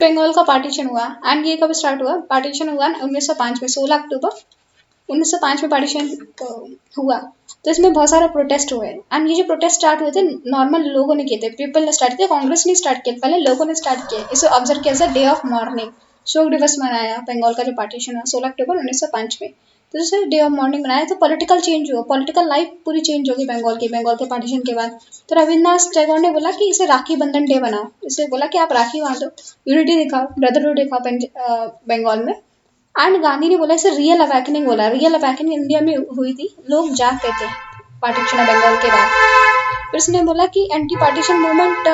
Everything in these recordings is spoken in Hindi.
बंगाल का पार्टीशन हुआ। एंड ये कब स्टार्ट हुआ? पार्टीशन हुआ 1905 में, 16 अक्टूबर 1905 में पार्टीशन हुआ। तो इसमें बहुत सारे प्रोटेस्ट हुए। एंड ये जो प्रोटेस्ट स्टार्ट हुए थे नॉर्मल लोगों ने किए थे, पीपल ने स्टार्ट किया, कांग्रेस ने स्टार्ट किया, पहले लोगों ने स्टार्ट किया। इसे ऑब्जर्व किया as a day of mourning, शोक दिवस मनाया बंगाल का जो पार्टीशन हुआ 16 अक्टूबर 1905 में। तो जैसे डे ऑफ मॉर्निंग बनाया तो पॉलिटिकल चेंज हुआ, पॉलिटिकल लाइफ पूरी चेंज होगी बंगाल के पार्टीशन के बाद। तो रविन्द्रनाथ टैगोर ने बोला कि इसे राखी बंधन डे बनाओ, इसे बोला कि आप राखी बांधो, यूनिटी दिखाओ, ब्रदरहुड दिखाओ बंगाल में। एंड गांधी ने बोला इसे रियल अवेकनिंग बोला, रियल अवेकनिंग इंडिया में हुई थी, लोग जागते थे पार्टीशन ऑफ बंगाल के बाद। फिर उसने बोला कि एंटी पार्टीशन मूवमेंट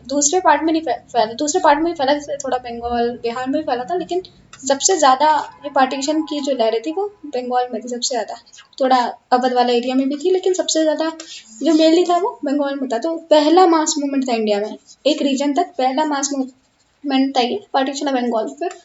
दूसरे पार्ट में नहीं फैला, दूसरे पार्ट में फैला, जैसे थोड़ा बंगाल बिहार में फैला था, लेकिन सबसे ज्यादा ये पार्टीशन की जो लहरें थी वो बंगाल में थी सबसे ज्यादा। थोड़ा अवध वाला एरिया में भी थी, लेकिन सबसे ज्यादा जो मेनली था वो बंगाल में था। तो पहला मास मूवमेंट था इंडिया में, एक रीजन तक पहला मास मूवमेंट था ये पार्टीशन ऑफ बंगाल। फिर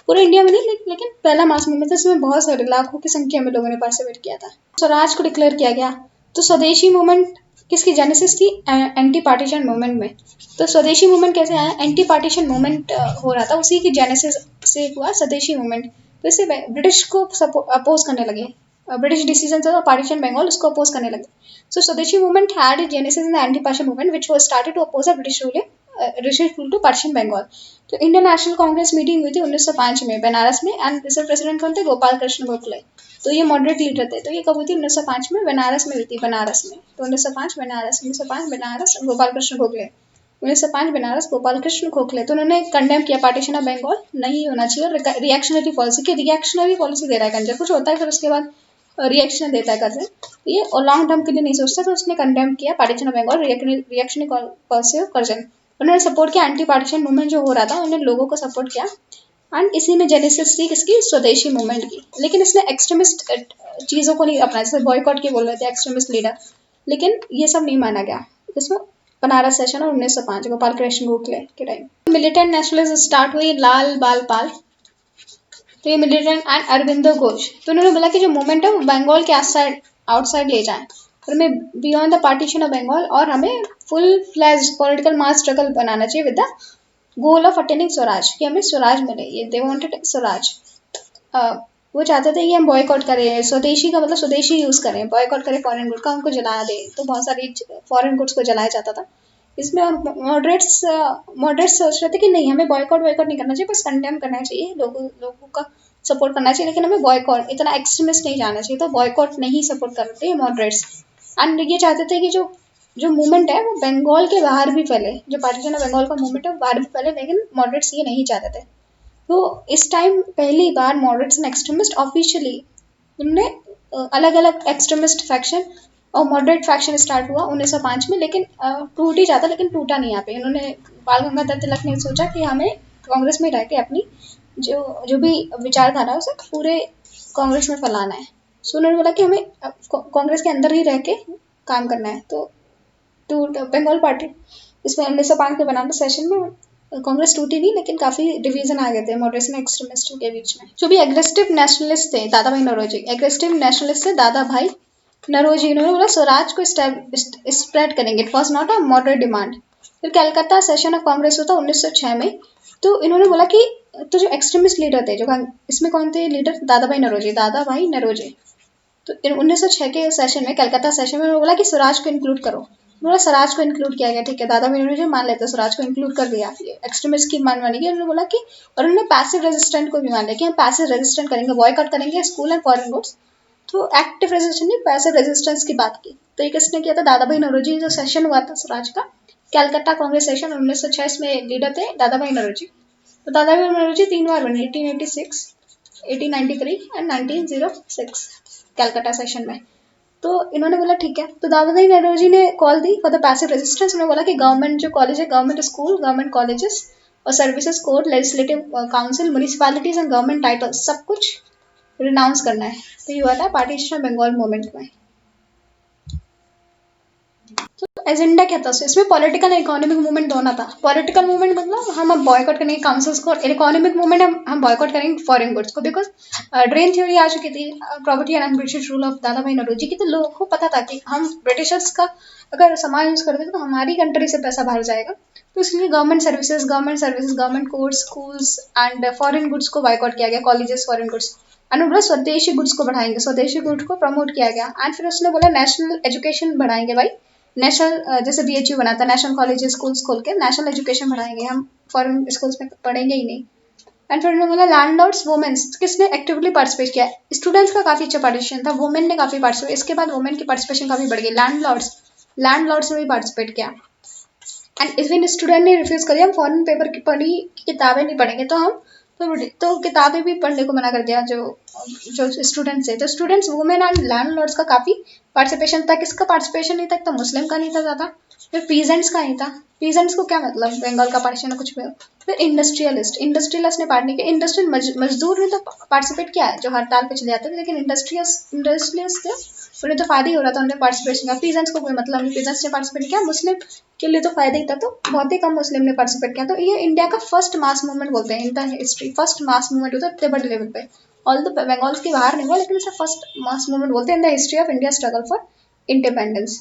पूरे इंडिया में नहीं, लेकिन पहला मास मूवमेंट था, इसमें बहुत सारे लाखों की संख्या में लोगों ने पार्टिसिपेट किया था। स्वराज को डिक्लेयर किया गया। तो स्वदेशी मूवमेंट किसकी जेनेसिस थी? एंटी पार्टीशन मूवमेंट में। तो स्वदेशी मूवमेंट कैसे आया? एंटी पार्टीशन मूवमेंट हो रहा था, उसी की जेनेसिस से हुआ स्वदेशी मूवमेंट। तो इससे ब्रिटिश को अपोज करने लगे, ब्रिटिश डिसीजन था पार्टीशन बंगाल, उसको अपोज करने लगे। So Swadeshi movement had it genesis in the anti partition movement which was started to oppose the British rule to partition Bengal. तो इंडियन नेशनल कांग्रेस मीटिंग हुई थी 1905 में बनारस में। एंड इसके प्रेसिडेंट कौन थे? गोपाल कृष्ण गोखले। तो ये मॉडरेट लीडर थे। तो ये कब हुई थी? 1905 में बनारस में हुई थी, बनारस में। तो 1905 बनारस, 1905 बनारस, गोपाल कृष्ण गोखले। 1905 बनारस, गोपाल कृष्ण गोखले। तो उन्होंने कंडेम किया पार्टीशन ऑफ बंगाल नहीं होना चाहिए, और रिएक्शनरी पॉलिसी की, रिएक्शनरी पॉलिसी दे रहा है कंजर, कुछ होता है फिर उसके बाद रिएक्शन देता है करते। तो ये लॉन्ग टर्म के लिए नहीं सोचता, तो उसने कंडेम किया partition of Bengal, reactionary policy of Curzon. उन्होंने सपोर्ट किया एंटी पार्टीशन मूवमेंट जो हो रहा था, उन्होंने लोगों को सपोर्ट किया। एंड इसी में जेनेसिस थी किसकी? स्वदेशी मूवमेंट की। लेकिन इसने एक्सट्रीमिस्ट चीजों को नहीं अपनाया, जैसे बॉयकॉट की बोल रहे थे एक्सट्रीमिस्ट लीडर, लेकिन ये सब नहीं माना गया इसमें। बनारस सेशन और 1905 गोपाल कृष्ण गोखले के टाइम मिलिटेंट नेशनलिज्म स्टार्ट हुई, लाल बाल पाल। तो ये मिलिटेंट एंड अरविंदो घोष। तो उन्होंने बोला कि जो मूवमेंट है वो बंगाल के आउटसाइड ले जाएं, और हमें beyond the partition of Bengal, और हमें full fledged political mass struggle बनाना चाहिए with the goal of attaining swaraj, कि हमें स्वराज मिले। ये दे वांटेड स्वराज। वो चाहते थे कि हम बॉयकॉट करें, स्वदेशी का मतलब स्वदेशी यूज करें, बॉयकॉट करें फॉरेन गुड का, उनको जला दे। तो बहुत सारी फॉरेन गुड्स को जलाया जाता था। इसमें मॉडरेट्स मॉडरेट्स सोच रहे थे कि नहीं, हमें बॉयकॉट नहीं करना चाहिए, बस कंडेम करना चाहिए, लोगों का सपोर्ट करना चाहिए, लेकिन हमें बॉयकॉट इतना एक्सट्रीमिस्ट नहीं जाना चाहिए। तो बॉयकॉट नहीं सपोर्ट करते हैं मॉडरेट्स। एंड ये चाहते थे कि जो जो मूवमेंट है वो बंगाल के बाहर भी फैले, जो पार्टीशन ऑफ बंगाल का मूवमेंट है वो बाहर भी फैले, लेकिन मॉडरेट्स ये नहीं चाहते थे। तो इस टाइम पहली बार मॉडरेट्स एंड एक्सट्रीमिस्ट ऑफिशियली उनने अलग अलग एक्सट्रीमिस्ट फैक्शन और मॉडरेट फैक्शन स्टार्ट हुआ 1905 में, लेकिन टूट ही जाता, लेकिन टूटा नहीं। यहाँ पे उन्होंने बाल गंगाधर तिलक ने सोचा कि हमें कांग्रेस में रह के अपनी जो जो भी विचारधारा है उसे पूरे कांग्रेस में फैलाना है। सो उन्होंने बोला कि हमें कांग्रेस के अंदर ही रह के काम करना है। तो टूट बंगाल पार्टी इसमें 1905 के बनारस सेशन में कांग्रेस टूटी नहीं, लेकिन काफी डिवीजन आ गए थे मॉडरेट्स और एक्सट्रीमिस्ट के बीच में। जो भी एग्रेसिव नेशनलिस्ट थे दादा भाई नौरोजी, एग्रेसिव नेशनलिस्ट थे दादा भाई नौरोजी, इन्होंने बोला स्वराज को स्प्रेड करेंगे, it was not a moderate demand. फिर कलकत्ता सेशन ऑफ कांग्रेस होता 1906 में। तो इन्होंने बोला कि तो जो एक्सट्रीमिस्ट लीडर थे, जो इसमें कौन थे लीडर? दादा भाई नौरोजी। तो 1906 के सेशन में, कलकत्ता सेशन में बोला कि स्वराज को इंक्लूड करो। बोला स्वराज को इंक्लूड किया गया, ठीक है, दादा भाई नौरोजी मान लेते, स्वराज को इंक्लूड कर दिया। एक्सट्रीमिस्ट की मान मानी गई। उन्होंने बोला कि, और उन्होंने पैसिव रेजिस्टेंट को भी मान लिया कि हम पैसिव रेजिस्टेंट करेंगे, बॉयकॉट करेंगे स्कूल एंड फॉरेन गुड्स। तो एक्टिव रेजिस्टेंस नहीं, पैसिव रेजिस्टेंस की बात की। तो ये किसने किया था? दादा भाई नौरोजी। जो सेशन हुआ था स्वराज का, कैलकाटा कांग्रेस सेशन 1906 में, लीडर थे दादा भाई नौरोजी। तो दादा भाई नौरोजी 3 बार बने, 1886, 1893 एंड 1906 कैलकाटा सेशन में। तो इन्होंने बोला ठीक है। तो दादा भाई नौरोजी ने call the for the passive resistance. उन्होंने बोला कि गवर्नमेंट जो कॉलेज है, गवर्नमेंट स्कूल, गवर्नमेंट कॉलेजेस और services code, legislative council, municipalities and government titles, सब कुछ रिनाउंस करना है। तो ये हुआ था पार्टीशन ऑफ बंगाल मूवमेंट में। तो एजेंडा क्या था इसमें? पॉलिटिकल इकोनॉमिक मूवमेंट दोनों था। पॉलिटिकल मूवमेंट मतलब हम अब बॉयकॉट करेंगे काउंसिल्स को, और इकोनॉमिक मूवमेंट हम बॉयकॉट करेंगे फॉरेन गुड्स को, बिकॉज ड्रेन थ्योरी आ चुकी थी, property and British rule of दादा भाई नौरोजी की। तो लोगों को पता था कि हम ब्रिटिशर्स का अगर सामान यूज करते तो हमारी कंट्री से पैसा बाहर जाएगा। तो इसलिए government course, schools and foreign goods को बॉयकॉट किया गया, कॉलेजेस फॉरेन गुड्स। एंड बोला स्वदेशी गुड्स को बढ़ाएंगे, स्वदेशी गुड्स को प्रमोट किया गया। एंड फिर उसने बोला नेशनल एजुकेशन बढ़ाएंगे भाई, नेशनल जैसे BHU बनाता है, नेशनल कॉलेज स्कूल्स खोल के नेशनल एजुकेशन बढ़ाएंगे, हम फॉरेन स्कूल्स में पढ़ेंगे ही नहीं। एंड फिर उन्होंने बोला लैंडलॉर्ड्स वुमेन्स, किसने एक्टिवली पार्टिसिपेट किया? स्टूडेंट्स का काफी अच्छा पार्टिसिपेशन था, वुमेन ने काफी पार्टिसिपेट, इसके बाद वुमेन की पार्टिसिपेशन काफी बढ़ गई। लैंडलॉर्ड्स ने भी पार्टिसिपेट किया। एंड इवन स्टूडेंट ने रिफ्यूज कर दिया, हम फॉरेन पेपर की पढ़ी किताबें नहीं पढ़ेंगे, तो हम तो किताबें भी पढ़ने को मना कर दिया जो स्टूडेंट्स है। तो स्टूडेंट्स, वुमेन एंड लैंडलॉर्ड्स का काफी पार्टिसिपेशन था। किसका पार्टिसिपेशन नहीं था? तो मुस्लिम का नहीं था ज्यादा, फिर पीजेंट्स का नहीं था। पीजेंट्स को क्या मतलब, बंगाल का पार्टीशन कुछ भी हो। फिर इंडस्ट्रियलिस्ट ने पार्ट नहीं किया। इंडस्ट्रियल मजदूर ने तो पार्टिसिपेट किया है, जो हड़ताल पे चले जाते थे, लेकिन इंडस्ट्रियलिस्ट थे, उन्हें तो फायदा ही हो रहा था, उन्हें पार्टिसिपेशन का। पीजेंट्स को कोई मतलब नहीं, पीजेंट्स ने पार्टिसिपेट किया, मुस्लिम के लिए तो फायदा ही था, तो बहुत ही कम मुस्लिम ने पार्टिसिपेट किया। तो ये इंडिया का फर्स्ट मास मूवमेंट बोलते हैं in the history, first mass movement होता है इतने बड़े लेवल पे। ऑल द बंगाल के बाहर नहीं हुआ, लेकिन इसे फर्स्ट मास मूवमेंट बोलते हैं in the history of India struggle for independence.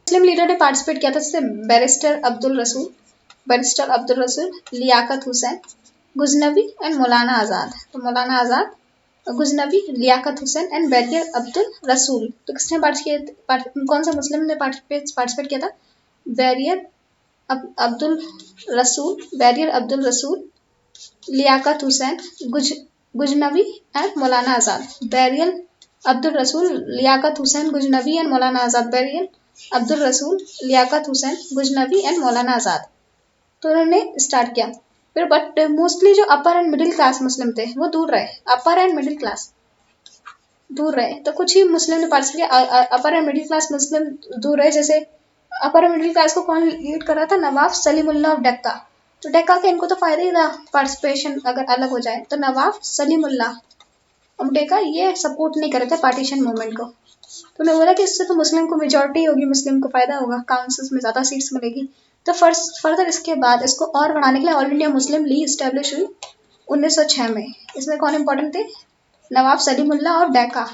Muslim leader ने पार्टिसिपेट किया था, जैसे बैरिस्टर अब्दुल रसूल, लियाकत हुसैन, गुजनबी एंड मौलाना आज़ाद। तो मौलाना आज़ाद, गुजनबी, लियाकत हुसैन एंड बैरियर अब्दुल रसूल। तो किसने कौन सा मुस्लिम ने पार्टिसिपेट किया था? बैरियर अब्दुल अब्दुल रसूल, Liaquat Hussain, गुजनबी and Maulana Azad. Burial Abdul रसूल, Liaquat Hussain, गुजनबी and Maulana Azad. Burial Abdul रसूल, लियाकत हुसैन, गुजनबी एंड मौलाना आज़ाद। तो उन्होंने स्टार्ट किया। फिर बट मोस्टली जो अपर एंड मिडिल क्लास मुस्लिम थे वो दूर रहे, अपर एंड मिडिल क्लास दूर रहे। तो कुछ ही मुस्लिम ने पार्टिसिपेट किया, अपर एंड मिडिल क्लास मुस्लिम दूर रहे। जैसे अपर एंड मिडिल क्लास को कौन लीड कर रहा था? नवाब सलीमुल्लाह ऑफ डक्का। तो डक्का के इनको तो फायदा ही था पार्टिसिपेशन अगर अलग हो जाए। तो नवाब सलीमुल्लाह ऑफ डक्का ये सपोर्ट नहीं कर रहे थे पार्टीशन मूवमेंट को। तो उन्होंने बोला कि इससे तो मुस्लिम को मेजॉरिटी होगी, मुस्लिम को फायदा होगा, काउंसिल्स में ज्यादा सीट्स मिलेगी। तो फर्दर इसके बाद इसको और बढ़ाने के लिए all India Muslim league establish हुई 1906 में। इसमें कौन इंपॉर्टेंट थे? नवाब सलीमुल्लाह और डैका।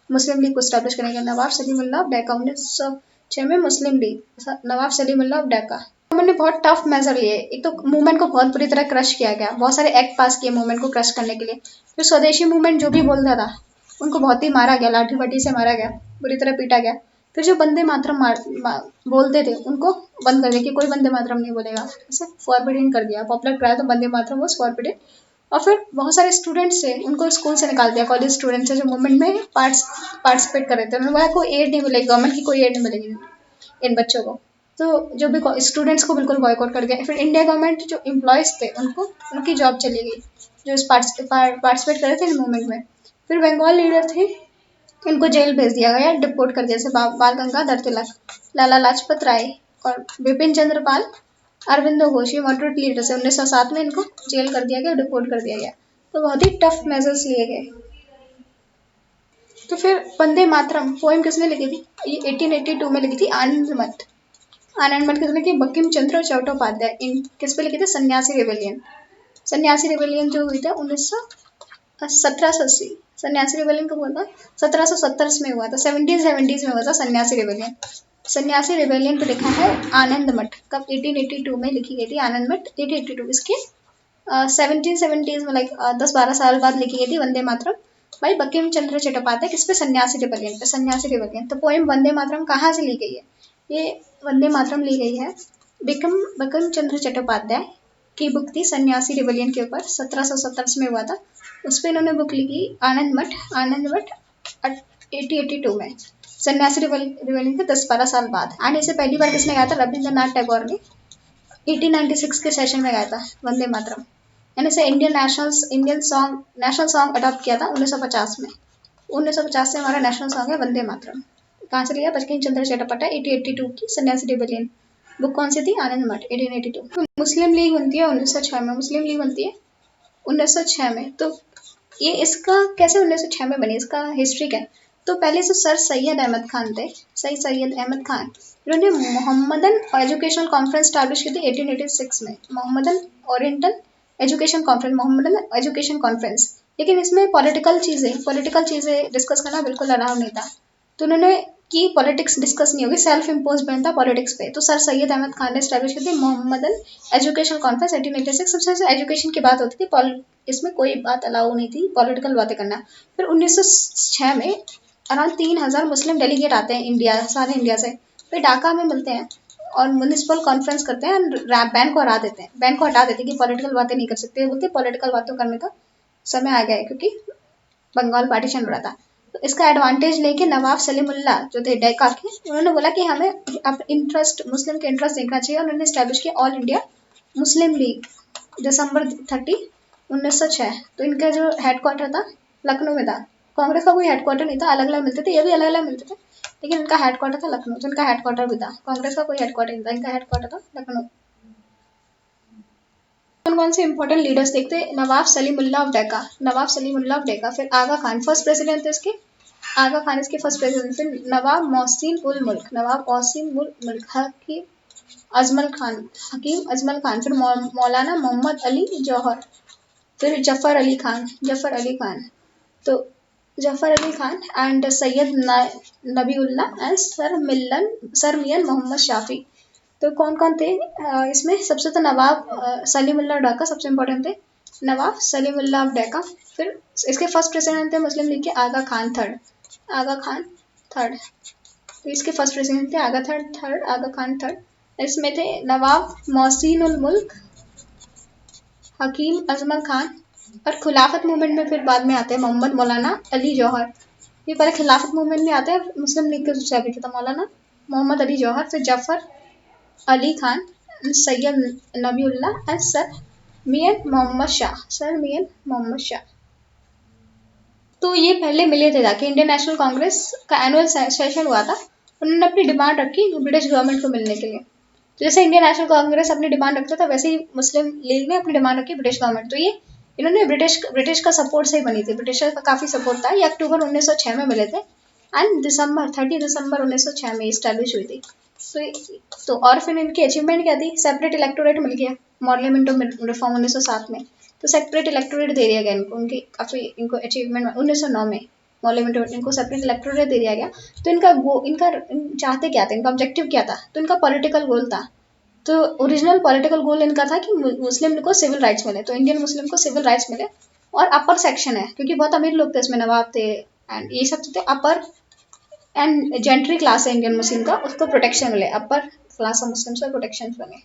मुस्लिम लीग को स्टैब्लिश करेंगे नवाब सलीमुल्लाह और डैका 1906 में। मुस्लिम लीग, नवाब सलीमुल्लाह और डैका। गवर्नमेंट ने बहुत टफ मेजर लिए। एक तो मूवमेंट को बहुत बुरी तरह क्रश किया गया, बहुत सारे एक्ट पास किए मूवमेंट को क्रश करने के लिए। फिर स्वदेशी मूवमेंट जो भी बोलता था उनको बहुत ही मारा गया, लाठी बटी से मारा गया, बुरी तरह पीटा गया। फिर जो वंदे मातरम बोलते थे उनको बंद कर दिया कि कोई वंदे मातरम नहीं बोलेगा, ऐसे फॉरबिडन कर दिया। पॉपुलर कराया तो वंदे मातरम वॉज फॉरबिडन। और फिर बहुत सारे स्टूडेंट्स थे उनको स्कूल से निकाल दिया, कॉलेज स्टूडेंट्स जो मूवमेंट में पार्टिसिपेट कर रहे थे। उन्होंने बोला कोई एड नहीं मिलेगी, गवर्नमेंट की कोई एड नहीं मिलेगी इन बच्चों को। तो जो भी स्टूडेंट्स को बिल्कुल बॉयकॉट कर दिया। फिर इंडिया गवर्नमेंट जो एम्प्लॉयज थे उनको उनकी जॉब चली गई, जो पार्टिसिपेट कर रहे थे मूवमेंट में। फिर बंगाल लीडर थे, इनको जेल भेज दिया गया, डिपोर्ट कर दिया, जैसे बाल गंगाधर तिलक, लाला लाजपत राय और बिपिन चंद्र पाल, अरविंदो घोष, ये मॉडरेट लीडर से 1907 में इनको जेल कर दिया गया, डिपोर्ट कर दिया गया। तो बहुत ही टफ मेजर्स लिए गए। तो फिर वंदे मातरम पोएम किसने लिखी थी? ये 1882 में लिखी थी आनंद मठ। आनंद मठ किसने लिखी? बंकिम चंद्र चट्टोपाध्याय। इन किस पे लिखी थी? सन्यासी रिवेलियन। सन्यासी रिवेलियन जो हुई थी 1780। सन्यासी रिवेलियन कब हुआ था? 1770 में हुआ था, 1770s में हुआ था सन्यासी रिवेलियन। सन्यासी रिवेलियन पे लिखा है आनंद मठ। कब? 1882 में लिखी गई थी आनंद मठ। 1882 इसके 1770s में, लाइक 10-12 साल बाद लिखी गई थी वंदे मातरम भाई बंकिम चंद्र चट्टोपाध्याय। किस पे? सन्यासी रिवेलियन पे। सन्यासी रिवेलियन। तो पोएम वंदे मातरम कहाँ से ली गई है? ये वंदे मातरम ली गई है बंकिम चंद्र चट्टोपाध्याय की बुक थी सन्यासी रिवेलियन के ऊपर, 1770 में हुआ था। उस पर इन्होंने बुक लिखी आनंद मठ 1882 में, सन्यासी रिवेलियन के 10-12 साल बाद। एंड इसे पहली बार किसने गाया था? रविंद्रनाथ टैगोर ने 1896 के सेशन में गाया था वंदे मातरम। एंड इसे इंडियन नेशनल सॉन्ग अडॉप्ट किया था 1950 में। 1950 से हमारा नेशनल सॉन्ग है वंदे मातरम। कहाँ से लिया? बंकिम चंद्र चट्टोपाध्याय 1882 की सन्यासी रिवेलियन बुक। कौन सी थी? आनंद मठ 1882। मुस्लिम लीग बनती है 1906 में। मुस्लिम लीग बनती है 1906 में। तो ये इसका कैसे 1906 में बनी, इसका हिस्ट्री क्या है? तो पहले से सर सैयद अहमद खान थे, सैयद अहमद खान, फिर उन्होंने मोहम्मदन एजुकेशनल कॉन्फ्रेंस स्टैब्लिश की थी 1886 में, Mohammedan oriental education conference, Mohammedan education conference. लेकिन इसमें पॉलिटिकल चीज़ें डिस्कस करना बिल्कुल अलाउ नहीं था। तो उन्होंने कि पॉलिटिक्स डिस्कस नहीं होगी, सेल्फ इम्पोज बैन था पॉलिटिक्स पे। तो सर सैयद अहमद खान ने स्टैब्लिश की थी मोहम्मदन एजुकेशन कॉन्फ्रेंस 1886। सबसे एजुकेशन की बात होती थी, इसमें कोई बात अलाउ नहीं थी पॉलिटिकल बातें करना। फिर 1906 में अराउंड 3000 मुस्लिम डेलीगेट आते हैं इंडिया, सारे इंडिया से, फिर ढाका में मिलते हैं और म्यूनिसिपल कॉन्फ्रेंस करते हैं, बैन को हटा देते हैं, बैन को हटा देते हैं कि पॉलिटिकल बातें नहीं कर सकते, बोलते पॉलिटिकल बातों करने का समय आ गया है क्योंकि बंगाल पार्टीशन हो रहा था। तो इसका एडवांटेज लेके नवाब सलीमुल्लाह जो थे डेका के, उन्होंने बोला कि हमें अब इंटरेस्ट, मुस्लिम के इंटरेस्ट देखना चाहिए। उन्होंने स्टैब्लिश किया ऑल इंडिया मुस्लिम लीग दिसंबर 30, 1906। तो इनका जो हेडक्वार्टर था लखनऊ में था। कांग्रेस का कोई हेडक्वार्टर नहीं था, अलग अलग मिलते थे, ये भी अलग अलग मिलते थे, लेकिन इनका हेडक्वार्टर था लखनऊ। तो इनका हेडक्वार्टर भी था, कांग्रेस का कोई हेडक्वार्टर नहीं था, इनका हेडक्वार्टर था लखनऊ। कौन कौन से इंपॉर्टेंट लीडर्स देखते हैं? Nawab Salimullah of Dacca, Nawab Salimullah of Dacca. फिर आगा खान फर्स्ट प्रेसिडेंट थे इसके, आगा खान इसके फर्स्ट प्रेसिडेंट। फिर नवाब मोहसिन उल मुल्क, नवाब मोहसिन उल मुल्क, हकीम अजमल खान। फिर मौलाना मोहम्मद अली जौहर। फिर जफर अली खान। तो Zafar Ali Khan and Syed Nabiullah and Sir Mian Muhammad Shafi. तो कौन कौन थे इसमें? सबसे तो नवाब सलीमुल्लाह डाका सबसे इम्पोर्टेंट थे, नवाब सलीमुल्लाह ऑफ डेक्का। फिर इसके फर्स्ट प्रेसिडेंट थे मुस्लिम लीग के आगा खान थर्ड। तो इसके फर्स्ट प्रेसिडेंट थे आगा खान थर्ड। इसमें थे नवाब मोहसिन उल मुल्क, हकीम अजमल खान। और खिलाफत मूवमेंट में फिर बाद में आते हैं मोहम्मद मौलाना अली जौहर। ये पहले खिलाफत मूवमेंट में आते हैं, मुस्लिम लीग के जो सेक्रेटरी था मौलाना मोहम्मद अली जौहर। फिर जफर अली खान, सैयद नबीउल्लाह एंड सर मियां मोहम्मद शाह। तो ये पहले मिले थे जाके, इंडियन नेशनल कांग्रेस का एनुअल सेशन हुआ था, उन्होंने अपनी डिमांड रखी ब्रिटिश गवर्नमेंट को मिलने के लिए। तो जैसे इंडियन नेशनल कांग्रेस अपनी डिमांड रखता था, वैसे ही मुस्लिम लीग ने अपनी डिमांड रखी ब्रिटिश गवर्नमेंट। तो ये इन्होंने ब्रिटिश का सपोर्ट से ही बनी थी, ब्रिटिश का काफ़ी सपोर्ट था। ये अक्टूबर 1906 में मिले थे एंड 30 दिसंबर 1906 में इस्टेब्लिश हुई थी। तो और फिर इनकी अचीवमेंट क्या थी? सेपरेट इलेक्टोरेट मिल गया, मॉडलिमेंटो रिफॉर्म 1907 में। तो सेपरेट इलेक्टोरेट दे दिया गया इनको, उनकी काफ़ी इनको अचीवमेंट 1909 में मॉडलिमेंटो इनको सेपरेट इलेक्टोरेट दे दिया गया। तो इनका चाहते क्या थे, इनका ऑब्जेक्टिव क्या था? तो इनका पॉलिटिकल गोल था। तो ओरिजिनल पॉलिटिकल गोल इनका था कि मुस्लिम को सिविल राइट्स मिले, तो इंडियन मुस्लिम को सिविल राइट्स मिले। और अपर सेक्शन है क्योंकि बहुत अमीर लोग थे इसमें, नवाब थे एंड ये सब थे, अपर एंड जेंट्री क्लास है इंडियन मुस्लिम का, उसको प्रोटेक्शन मिले, अपर क्लास ऑफ मुस्लिम्स को प्रोटेक्शन मिले।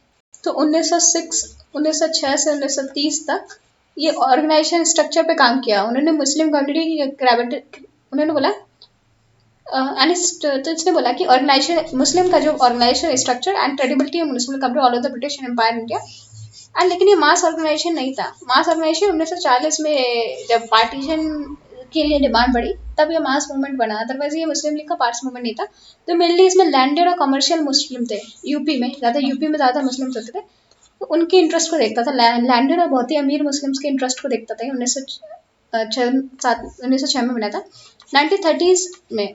तो 1906 से 1930 तक ये ऑर्गेनाइजेशन स्ट्रक्चर पे काम किया उन्होंने। मुस्लिम कम्युनिटी उन्होंने बोला तो इसने बोला कि ऑर्गेनाइजेशन मुस्लिम का जो organisation structure and credibility of Muslim community all over the British empire India and. लेकिन ये मास ऑर्गेनाइजेशन नहीं था। मास ऑर्गेनाइजेशन 1940 में जब पार्टीशन के लिए डिमांड बढ़ी तब ये मास मूवमेंट बना, अदरवाइज ये मुस्लिम लीग का पार्ट्स मूवमेंट नहीं था। तो मेनली इसमें लैंडेड और कमर्शियल मुस्लिम थे, यूपी में ज़्यादा मुस्लिम होते थे, तो उनके इंटरेस्ट को देखता था। लैंडेड और बहुत ही अमीर मुस्लिम्स के इंटरेस्ट को देखता था। 1906 में बना था। 1930s में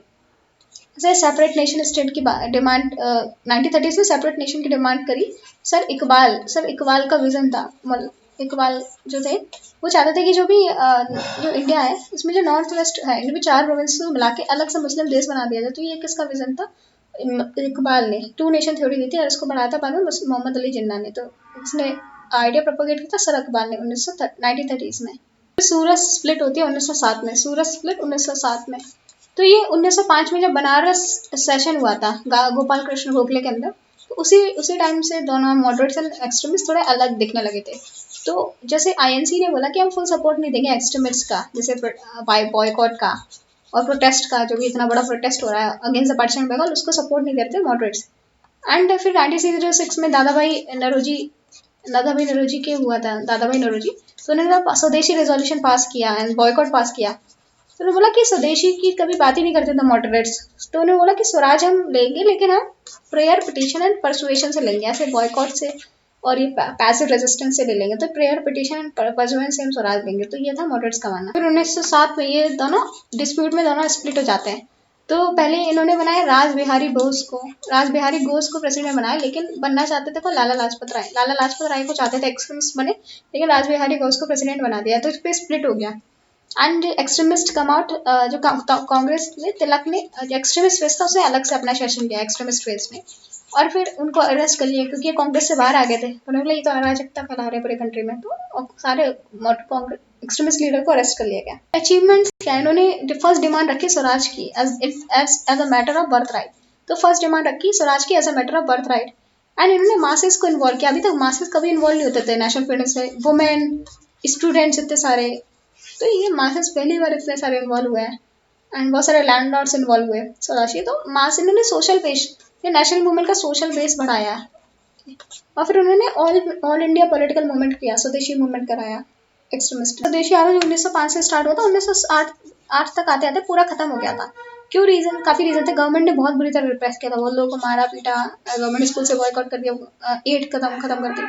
से सेपरेट नेशन स्टेट की डिमांड 1930s में सेपरेट नेशन की डिमांड करी। सर इकबाल का विजन था। इकबाल जो थे वो चाहते थे कि जो इंडिया है इसमें जो नॉर्थ वेस्ट है, इनमें 4 प्रोविंस को मिला के अलग से मुस्लिम देश बना दिया जाए। तो ये किसका विजन था? इकबाल ने 2 नेशन थ्योरी दी थी और इसको बढ़ाया था बाद में मोहम्मद अली जिन्ना ने। तो इसने आइडिया प्रोपोगेट किया था सर इकबाल ने 1930s में। सूरत स्प्लिट होती है 1907 में, सूरत स्प्लिट 1907 में। तो ये 1905 में जब बनारस सेशन हुआ था गोपाल कृष्ण गोखले के अंदर, तो उसी टाइम से दोनों मॉडरेट्स एंड एक्सट्रीमिस्ट थोड़े अलग दिखने लगे थे। तो जैसे आईएनसी ने बोला कि हम फुल सपोर्ट नहीं देंगे एक्सट्रीमिस्ट का, जैसे बॉयकॉट का और प्रोटेस्ट का, जो भी इतना बड़ा प्रोटेस्ट हो रहा है अगेंस्ट द पार्टीशन बंगाल, उसको सपोर्ट नहीं करते मॉडरेट्स। एंड फिर 1906 में दादाभाई नौरोजी के हुआ था, दादाभाई नौरोजी। तो उन्होंने स्वदेशी रेजोल्यूशन पास किया एंड बॉयकॉट पास किया। तो उन्होंने बोला कि स्वदेशी की कभी बात ही नहीं करते थे मॉडरेट्स। तो उन्होंने बोला कि स्वराज हम लेंगे लेकिन हम प्रेयर पिटीशन एंड परसुएशन से लेंगे, ऐसे बॉयकॉट से और ये पैसिव रेजिस्टेंस से ले लेंगे। तो प्रेयर पिटीशन एंड परसुएशन से हम स्वराज लेंगे। तो ये था मॉडरेट्स का मानना। फिर 1907 में ये दोनों डिस्प्यूट में दोनों स्प्लिट हो जाते हैं। तो पहले इन्होंने बनाया राज बिहारी घोष को प्रेसिडेंट बनाया, लेकिन बनना चाहते थे को लाला लाजपत राय को चाहते थे एक्सट्रीमिस्ट बने, लेकिन राज बिहारी घोष को प्रेसिडेंट बना दिया, तो इस पे स्प्लिट हो गया। एंड एक्सट्रीमिस्ट कम आउट, जो कांग्रेस ने तिलक ने एक्सट्रीमिस्ट फेस था उसने अलग से अपना सेशन किया एक्सट्रीमिस्ट फेस में, और फिर उनको अरेस्ट कर लिया क्योंकि ये कांग्रेस से बाहर आ गए थे। उन्होंने बोला ये तो अराजकता फैला रहे पूरे कंट्री में, तो सारे एक्सट्रीमिस्ट लीडर को अरेस्ट कर लिया गया। अचीवमेंट्स क्या, इन्होंने फर्स्ट डिमांड रखी स्वराज की as a matter of birth right. तो फर्स्ट डिमांड रखी स्वराज की as a matter of birth right. And इन्होंने मासेस को इन्वॉल्व किया। अभी तक मासेस कभी इन्वॉल्व नहीं होते थे नेशनल फ्रीडम से, वुमेन, स्टूडेंट्स, इतने सारे, तो ये मासेस पहली बार इतने सारे इन्वॉल्व हुए हैं। एंड बहुत सारे लैंड लॉर्ड्स इन्वॉल्व हुए स्वराज। तो मास इन्होंने सोशल बेस, ये नेशनल मूवमेंट का सोशल बेस बढ़ाया है। और फिर उन्होंने ऑल इंडिया पॉलिटिकल मूवमेंट किया, स्वदेशी मूवमेंट कराया एक्सट्रीमिस्ट। स्वदेशी आंदोलन 1905 से स्टार्ट हुआ था, 1908 तक आते आते पूरा खत्म हो गया था। क्यों? रीजन, काफी रीजन थे। गवर्नमेंट ने बहुत बुरी तरह रिप्रेस किया था, बहुत लोगों को मारा पीटा, गवर्नमेंट स्कूल से बॉयकॉट कर दिया, एड खत्म कर दी।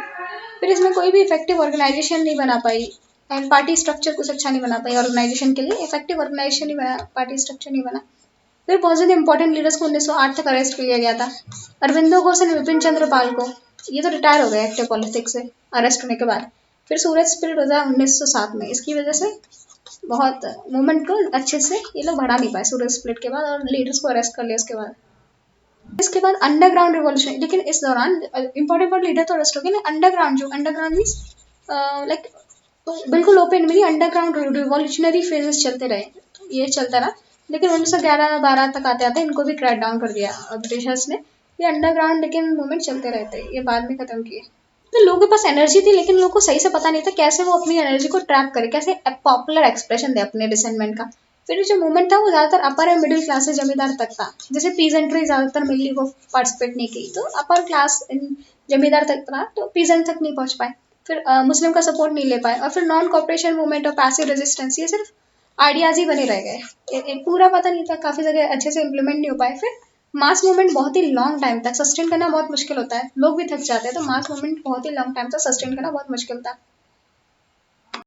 फिर इसमें कोई भी इफेक्टिव ऑर्गेनाइजेशन नहीं बना पाई, एंड पार्टी स्ट्रक्चर कुछ अच्छा नहीं बना पाई। ऑर्गेनाइजेशन के लिए इफेक्टिव ऑर्गेनाइजेशन नहीं बना, पार्टी स्ट्रक्चर नहीं बना। फिर बहुत ज्यादा इंपॉर्टेंट लीडर्स को 1908 तक अरेस्ट कर लिया गया था। अरविंदो घोष और विपिन चंद्र पाल को, ये तो रिटायर हो गए एक्टिव पॉलिटिक्स से अरेस्ट होने के बाद। फिर सूरज स्प्लिट हो जाए 1907 में, इसकी वजह से बहुत मूवमेंट को अच्छे से ये लोग बढ़ा नहीं पाए सूरज स्प्लिट के बाद, और लीडर्स को अरेस्ट कर लिया उसके बाद। इसके बाद अंडरग्राउंड रिवॉल्यूशन, लेकिन इस दौरान इंपॉर्टेंट लीडर तो अरेस्ट हो गए ना। अंडरग्राउंड मीन्स लाइक बिल्कुल ओपन में नहीं, अंडरग्राउंड रिवॉल्यूशनरी फेजेस चलते रहे, ये चलता रहा। लेकिन 1911-12 तक आते आते इनको भी क्रैक डाउन कर दिया ब्रिटिशर्स ने। ये अंडरग्राउंड लेकिन मूवमेंट चलते रहते, ये बाद में खत्म किए। तो लोगों के पास एनर्जी थी, लेकिन लोगों को सही से पता नहीं था कैसे वो अपनी एनर्जी को ट्रैप करे, कैसे पॉपुलर एक्सप्रेशन दे अपने रिसेंटमेंट का। फिर जो मूवमेंट था वो ज्यादातर अपर एंड मिडिल क्लास से जमींदार तक था। जैसे पीजेंट्री ज्यादातर मिली वो पार्टिसिपेट नहीं की, तो अपर क्लास जमींदार तक था, तो पीजेंट तक नहीं पहुंच पाए। फिर मुस्लिम का सपोर्ट नहीं ले पाए, और फिर नॉन कॉपरेशन मूवमेंट और पैसिव रेजिस्टेंस, ये सिर्फ आइडियाज ही बने रह गए, पूरा पता नहीं था, काफी जगह अच्छे से इम्प्लीमेंट नहीं हो पाए। फिर मास मूवमेंट बहुत ही लॉन्ग टाइम तक सस्टेन करना बहुत मुश्किल होता है, लोग भी थक जाते हैं, तो मास मूवमेंट बहुत ही लॉन्ग टाइम तक सस्टेन करना बहुत मुश्किल था।